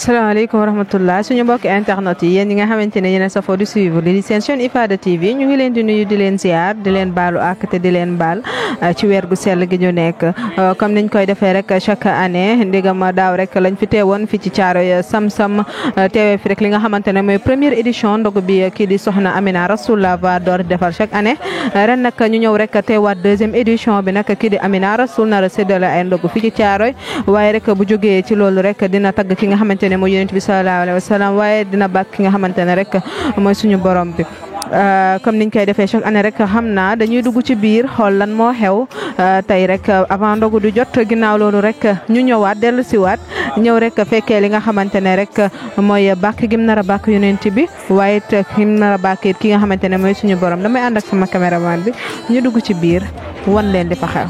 salaamaaleykum wa rahmatullah suñu mbokk internet yi yéen ñi nga xamante ne yéen a safoo di suivre li seen chaîne Ifada TV ñu ngi leen di nuyu di leen ziar di leen baalu ak te di leen baal ci weer gu sell gi ñu nekk comme niñ koy defee rek chaque année ndigam daaw rek lañ fi teewoon fi ci Thiaroye Sam-Sam teewee fi rek li nga xamante ne mooy première édition ndogu bi kii di soxna Amina Rasoul va door defar chaque année ren nag ñu ñëw rek teewaat deuxième édition bi nag kii di Amina Rasoul nar a séddale ay ndogu fi ci Thiaroye waaye rek bu jógee ci loolu rek dina tagg ki nga xamante ne mooy yonent bi sallallahu alayhi wa sallam waaye dina bàkk ki nga xamante ne rek mooy suñu borom bi comme niñ koy defee chaque année rek xam naa dañuy dugg ci biir xool lan moo xew tey rek avant ndogu du jot ginnaaw loolu rek ñu ñëwaat dellu siwaat ñëw rek fekkee li nga xamante ne rek mooy bàkk gim nar a bàkk yonent bi waaye it gim nar a bàkk it ki nga xamante ne mooy suñu borom damay ànd ak sama caméraman bi ñu dugg ci biir wan leen di fa xew.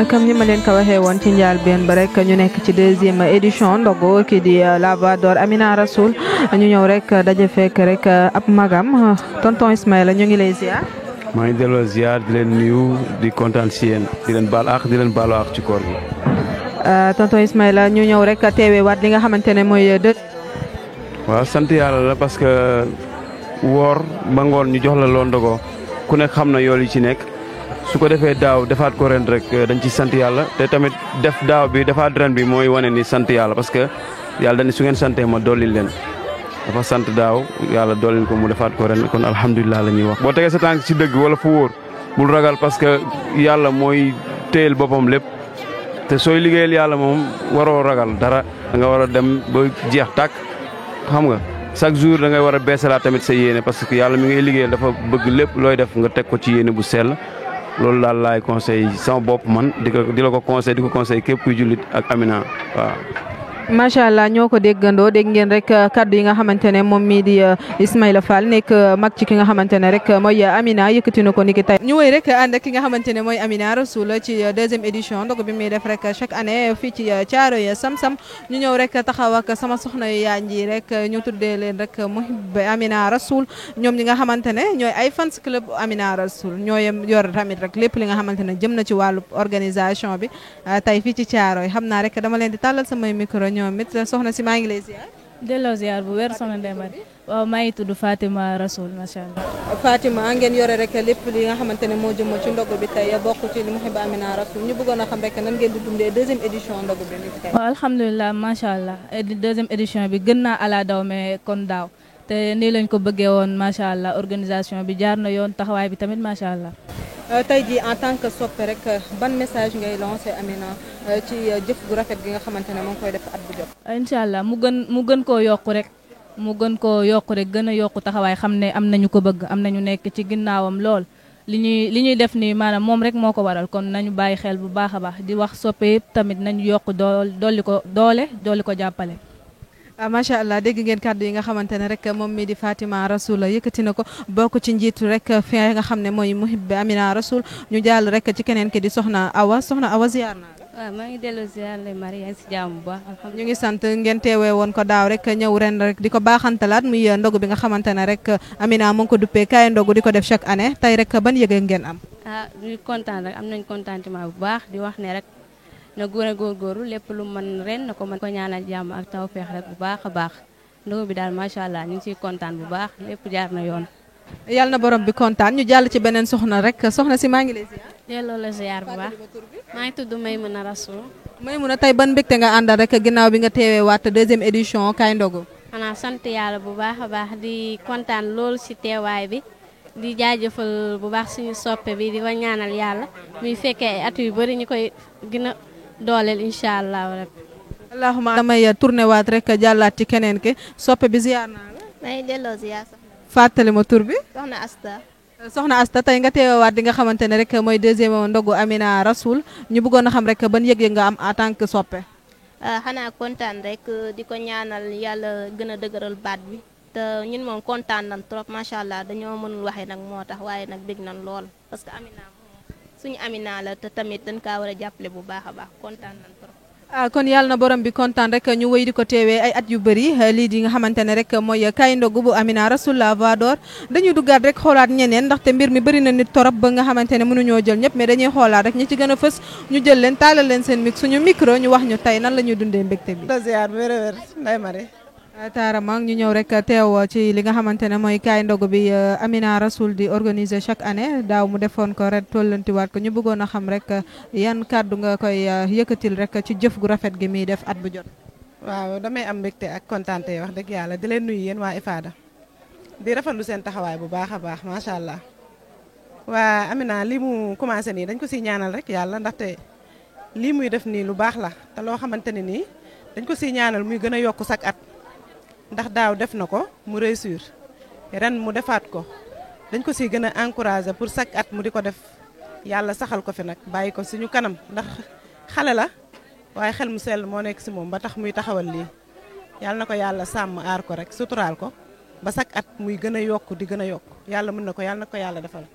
comme ni ma leen ko waxee woon ci njëlbéen ba rek ñu nekk ci deuxième édition ndogu kii di la voix d'or Amina Rasoul ñu ñëw rek daje fekk rek ab magam tonton Ismaïla ñu ngi lay ziar. maa ngi delloo ziar di leen nuyu di kontaan si yéen di leen baal ak di leen baalu ak ci koor gi. tonton Ismaïla ñu ñëw rek teewee waat li nga xamante ne mooy waaw sant yàlla la parce que woor ba ngoon ñu jox la loo ndogoo ku nekk xam na yool yi ci nekk. su ko defee daaw defaat ko ren rek dañ ci sant yàlla te tamit def daaw bi defaat ren bi mooy wane ni sant yàlla parce que yàlla dañ su ngeen santee ma dollil leen dafa sant daaw yàlla dollil ko mu defaat ko ren kon alhamdulilah la ñuy wax. boo tegee sa tànk ci dëgg wala fu wóor bul ragal parce que yàlla mooy téyel boppam lépp te sooy liggéeyal yàlla moom waroo ragal dara da nga war a dem ba jeex tàkk xam nga chaque jour da ngay war a beesalaat tamit sa yéene parce que yàlla mi ngay liggéeyal dafa bëgg lépp looy def nga teg ko ci yéene bu sell. loolu daal laay conseil sama bopp man di la ko conseil di ko conseil képp kuy jullit ak Amina waaw. macha allah ñoo ko déggandoo dégg ngeen rek kaddu yi nga xamante ne moom mii di Ismaïla Fall nekk mag ci ki nga xamante ne rek mooy Amina yëkkati na ko ni ki tey. ñu wéy rek ànd ak ki nga xamante ne mooy Amina Rasoul ci deuxième édition ndogu bi muy def rek chaque année fii ci Thiaroye Sam-Sam ñu ñëw rek taxaw ak sama soxna yu yaa nji rek ñu tuddee leen rek muhib Amina Rasoul ñoom ñi nga xamante ne ñooy ay fans club Amina Rasoul ñooy yor tamit rek lépp li nga xamante ne jëm na ci wàllu organisation bi tey fii ci Thiaroye xam naa rek dama leen di tàllal samay micro ñoom it soxna si maa ngi lay ziar. delloo ziar bu wér soxna Ndeye Mari waaw maa ngi tudd Fatima Rasoul macha allah. Fatima ngeen yore rek lépp li nga xamante ne moo jëm ci ndogu bi tey bokk ci li Mouhiba Amina Rasoul ñu bëggoon a xam rek nan ngeen di dundee deuxième édition ndogu bi nii tey. waaw alhamdulilah macha allah deuxième édition bi gën naa ala daw mais kon daaw te nii lañ ko bëggee woon macha allah organisation bi jaar na yoon taxawaay bi tamit macha allah. tey jii en tant que soppe rek ban message ngay lancé Amina ci jëf gu rafet gi nga xamante ne moo ngi koy def at bu jot. incha allah mu gën koo yokku rek gën a yokku taxawaay xam ne am nañu ko bëgg am nañu nekk ci ginnaawam lool li ñuy def nii maanaam moom rek moo ko waral kon nañu bàyyi xel bu baax a baax di wax soppe yëpp tamit nañu yokk dolli ko jàppale. macha allah dégg ngeen kàddu yi nga xamante ne rek moom mi di Fatima Rasoul yëkkati na ko bokk ci njiitu rek fi nga xam ne mooy Mouhiba Amina Rasoul ñu jàll rek ci keneen ki di soxna Awa ziar naa la. waaw maa ngi dellu ziar Ndeye Mari yaa ngi si jàmm bu baax. ñu ngi sant ngeen teewee woon ko daaw rek ñëw ren rek di ko baaxantalaat muy ndogu bi nga xamante ne rek Amina mu ngi ko duppee kaay ndogu di ko def chaque année tey rek ban yëg ngeen am. ñu kontaan rek am nañ contentement bu baax di wax ne rek na gën a góorgóorlu lépp lu mën ren na ko mën ko ñaanal jàmm ak tawfeex rek bu baax a baax ndogu bi daal macha allah ñu ngi ciy kontaan bu baax lépp jaar na yoon. yàlla na borom bi kontaan ñu jàll ci beneen soxna rek soxna si maa ngi lay ziar. delloo la ziar bu baax maa ngi tudd Maymuna Rasul. Maymuna tey ban mbégte nga àndal rek ginnaaw bi nga teewee waat 2e édition Kaay Ndogu. xanaa sant yàlla bu baax a baax di kontaan loolu ci teewaay bi di jaajëfal bu baax suñu soppe bi di ko ñaanal yàlla muy fekkee ay at yu bëri ñu koy gën a dooleel incha allah rabbi. allahumma damay tourné waat rek jàllaat ci keneen ki soppe bi ziar naa la. maa ngi delloo ziar sax. fàttali ma tur bi. soxna Asta. soxna Asta tey nga teewaat di nga xamante ne rek mooy 2e ndogu Amina Rasoul ñu bëggoon a xam rek ban yëg-yëg nga am en tant que soppe. xanaa kontaan rek di ko ñaanal yàlla gën a dëgëral baat bi te ñun moom kontaan nañ trop macha allah dañoo mënul waxee nag moo tax waaye nag bég nañ lool parce que Amina suñu Amina la te tamit dañ kaa war a jàppale bu baax a baax kontaan nañ trop. kon yàlla na borom bi kontaan rek ñu wéy di ko teewee ay at yu bëri lii di nga xamante ne rek mooy Kaay Ndogu bu Amina Rasoul la voix d'or dañuy duggaat rek xoolaat ñeneen ndaxte mbir mi bëri na nit torop ba nga xamante ne mënuñoo jël ñëpp mais dañuy xoolaat rek ñi ci gën a fës ñu jël leen taalal leen seen suñu micro ñu wax ñu tey nan la ñuy dundee mbégte bi. ziar bu wér Ndeye Marie. Taarama ñu ñëw rek teew ci li nga xamante ne mooy Kaay Ndogu bi Amina Rasoul di organiser chaque année daaw mu defoon ko ren tollantiwaat ko ñu bëggoon a xam rek yan kàddu nga koy yëkkatil rek ci jëf gu rafet gi muy def at bu jot. waaw damay am mbégte ak kontaante wax dëgg yàlla di leen nuyu yéen waa IFADA di rafetlu seen taxawaay bu baax a baax macha allah waa Amina lii mu commencé nii dañ ko siy ñaanal rek yàlla ndaxte lii muy def nii lu baax la te loo xamante ne nii dañ ko siy ñaanal muy gën a yokk chaque at. ndax daaw def na ko mu réussir ren mu defaat ko dañ ko siy gën a encourager pour chaque at mu di ko def yàlla saxal ko fi nag bàyyi ko suñu kanam ndax xale la waaye xel mu sell moo nekk si moom ba tax muy taxawal lii yàlla na ko yàlla sàmm aar ko rek suturaal ko ba chaque at muy gën a yokk di gën a yokk yàlla mën na ko yàlla na ko yàlla defal.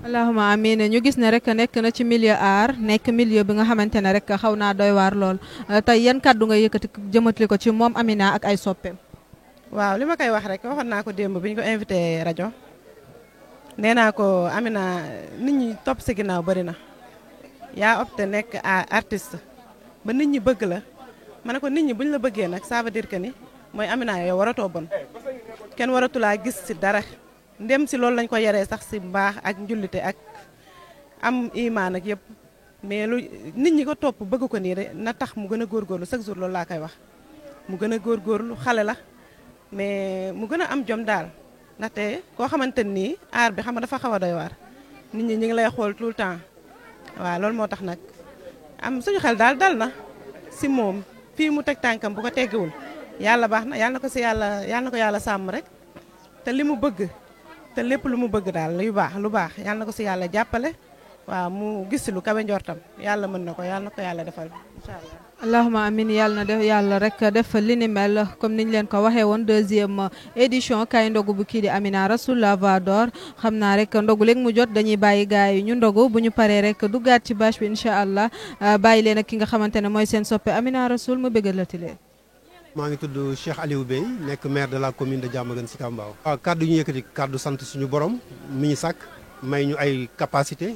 allahuma amiin ñu gis ne rek nekk na ci milieu art nekk milieu bi nga xamante ne rek xaw naa doy waar lool tey yan kàddu nga yëkkati jëmatli ko ci moom Amina ak ay soppeem. waaw li ma koy wax rek waxoon naa ko démb bi ñu ko invité rajo nee naa ko Amina nit ñi topp si ginnaaw bëri na yaa opté nekk artiste ba nit ñi bëgg la ma ne ko nit ñi buñ la bëggee nag ça veut dire que ni mooy Amina yow waratoo bon kenn waratulaa gis si dara ndem si loolu lañ ko yaree sax si mbaax ak njullite ak am imaan ak yëpp mais lu nit ñi ko topp bëgg ko nii rek na tax mu gën a góorgóorlu chaque jour loolu laa koy wax mu gën a góorgóorlu xale la mais mu gën a am jom daal ndaxte koo xamante nii aar bi xam nga dafa xaw a doy waar nit ñi ñu ngi lay xool tout le temps waaw loolu moo tax nag am suñu xel daal dal na si moom fii mu teg tànkam bu ko teggiwul yàlla baax na yàlla na ko si yàlla na ko yàlla sàmm rek te li mu bëgg te lépp lu mu bëgg daal lu baax yàlla na ko si yàlla jàppale waaw mu gis si lu kawe njortam yàlla mën na ko yàlla defal incha allah. allahuma amin yàlla na def yàlla rek def li ni mel comme niñ leen ko waxee woon 2e édition Kaay Ndogu bu kii di Amina Rasoul la voix d'or xam naa rek ndogu léegi mu jot dañuy bàyyi gars yi ñu ndogu bu ñu paree rek duggaat ci bâche bi incha allah bàyyi leen ak ki nga xamante ne mooy seen soppe Amina Rasoul mu bëggalati leen. maa ngi tudd Cheikh Aliou Bey nekk maire de la commune de Diamaguène Sicap Mbao. waaw kàddu ñu yëkkati kàddu sant suñu borom mi ñu sàkk may ñu ay capacité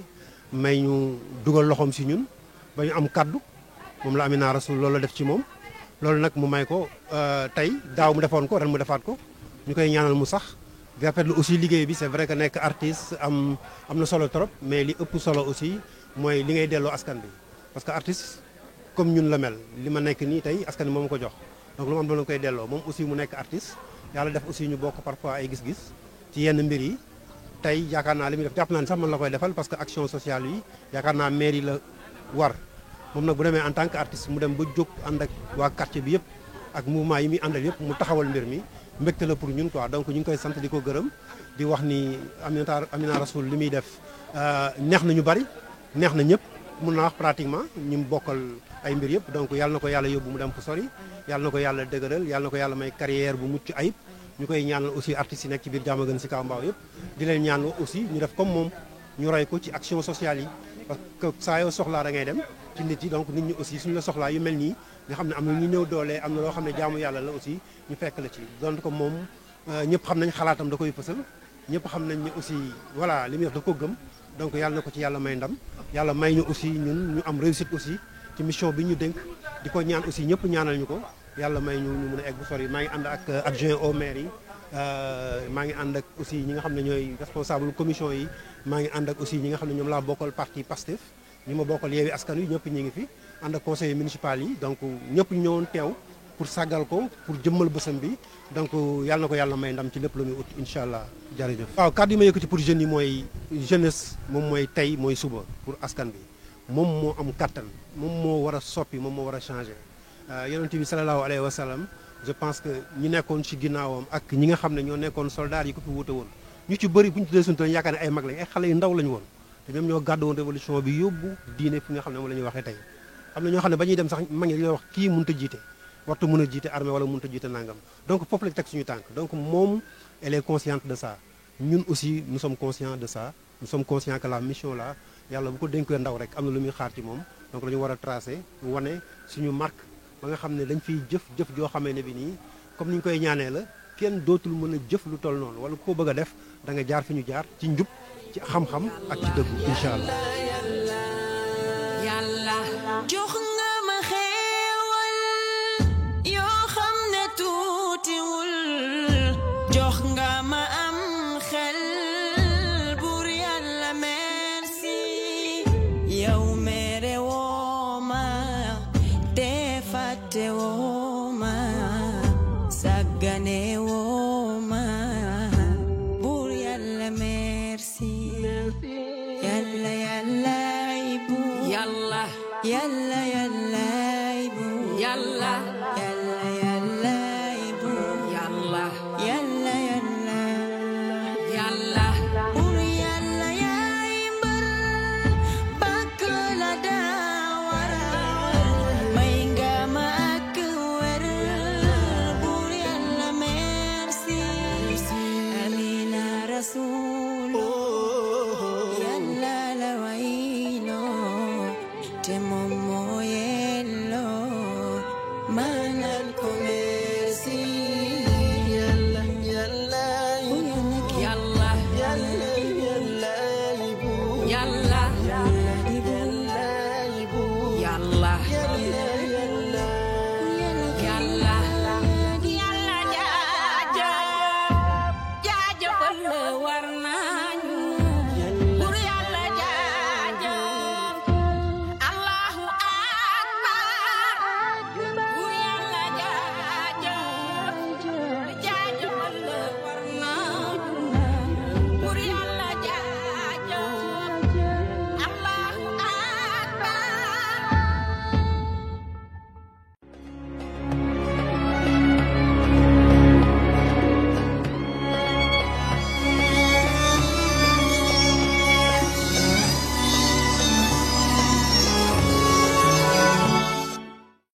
may ñu dugal loxoom si ñun ba ñu am kàddu moom la Amina Rasoul loolu la def ci moom loolu nag mu may ko tey daaw mu defoon ko ren mu defaat ko ñu koy ñaanal mu sax di rafetlu aussi liggéey bi c'est vrai que nekk artiste am na solo trop mais li ëpp solo aussi mooy li ngay delloo askan bi parce que artiste comme ñun la mel li ma nekk nii tey askan bi moom ko jox donc lu mu am doon koy delloo moom aussi mu nekk artiste yàlla def aussi ñu bokk parfois ay gis-gis ci yenn mbir yi tey yaakaar naa li muy def jàpp naa ne sax man la koy defal parce que action sociale yi yaakaar naa mairie la war moom nag bu demee en tant que artiste mu dem ba jóg ànd ak waa quartier bi yëpp ak mouvement yi muy àndal yëpp mu taxawal mbir mi mbégte la pour ñun quoi donc ñu ngi koy sant di ko gërëm di wax ni Amina Rasoul li muy def neex na ñu bari neex na ñëpp mun naa wax pratiquement ñu bokkal ay mbir yëpp donc yàlla na ko yàlla yóbbu mu dem fu sori yàlla na ko yàlla dëgëral yàlla na ko yàlla may carrière bu mucc ayib ñu koy ñaanal aussi artistes yi nekk ci biir Diamaguène Sicap Mbao yëpp di leen ñaanal aussi ñu def comme moom ñu roy ko ci action sociale yi parce que saa yoo soxlaa da ngay dem ci nit yi donc nit ñi aussi suñu la soxlaa yu mel nii nga xam ne am na ñu néew doole am na loo xam ne jaamu yàlla la aussi ñu fekk la ci donc ko moom ñëpp xam nañ xalaatam da koy fësal ñëpp xam nañ ne aussi voilà li muy def da ko gëm donc yàlla na ko ci yàlla may ndam yàlla may ñu aussi ñun ñu am réussite aussi ci mission bi ñu dénk di ko ñaan aussi ñëpp ñaanal ñu ko yàlla may ñu mën a egg bu sori maa ngi ànd ak adjoint au maire yi maa ngi ànd ak aussi ñi nga xam ne ñooy responsable commission yi maa ngi ànd ak aussi ñi nga xam ne ñoom laa bokkal parti Pastef ñi ma bokkal Yewwi Askan Wi ñëpp ñi ngi fi ànd ak conseillers municipal yi donc ñëpp ñu ñëwoon teew pour sàggal ko pour jëmmal bësam bi donc yàlla na ko yàlla may ndam ci lépp lu muy ut incha allah jërëjëf. waaw kàddu yi ma yëkkati pour jeunes yi mooy jeunesse moom mooy tey mooy suba pour askan bi moom moo am kattan moom moo war a soppi moom moo war a changé yonent bi salallaahu alayhi wa sallam je pense que ñi nekkoon ci ginnaawam ak ñi nga xam ne ñoo nekkoon soldats yi ko fi wuute woon ñu ci bëri bu ñu tuddee suñu tool yaakaar ne ay mag lañ ay xale yu ndaw lañu woon te ñoom ñoo gàddu woon révolution bi yóbbu diine fi nga xam ne moom la ñuy waxee tey am na ñoo xam ne ba ñuy dem sax mag ñi dañoo wax kii mënut a jiite wartu mën a jiite armée wala mënut a jiite nangam donc foofu lañ teg suñu tànk donc moom elle est consciente de ça ñun aussi nous sommes conscients de ça nous sommes conscients que la mission là yàlla bu ko dénkee ndaw rek am na lu muy xaar ci moom donc dañu war a tracé wane suñu marque ba nga xam ne dañ fiy jëf joo xamee ne bi nii comme ni ñu koy ñaanee la kenn dootul mën a jëf lu toll noonu wala koo bëgg a def da nga jaar fi ñu jaar ci njub ci xam-xam ak ci dëggu incha allah. yàlla jox nga ma xéewal yoo xam ne tuutiwul jox nga ma am xel buur yàlla merci yow mere woo ma te fàtte woo ma sàggane woo ma buur yàlla merci yàlla yàlla ibu yàlla yàlla yàlla ibu yàlla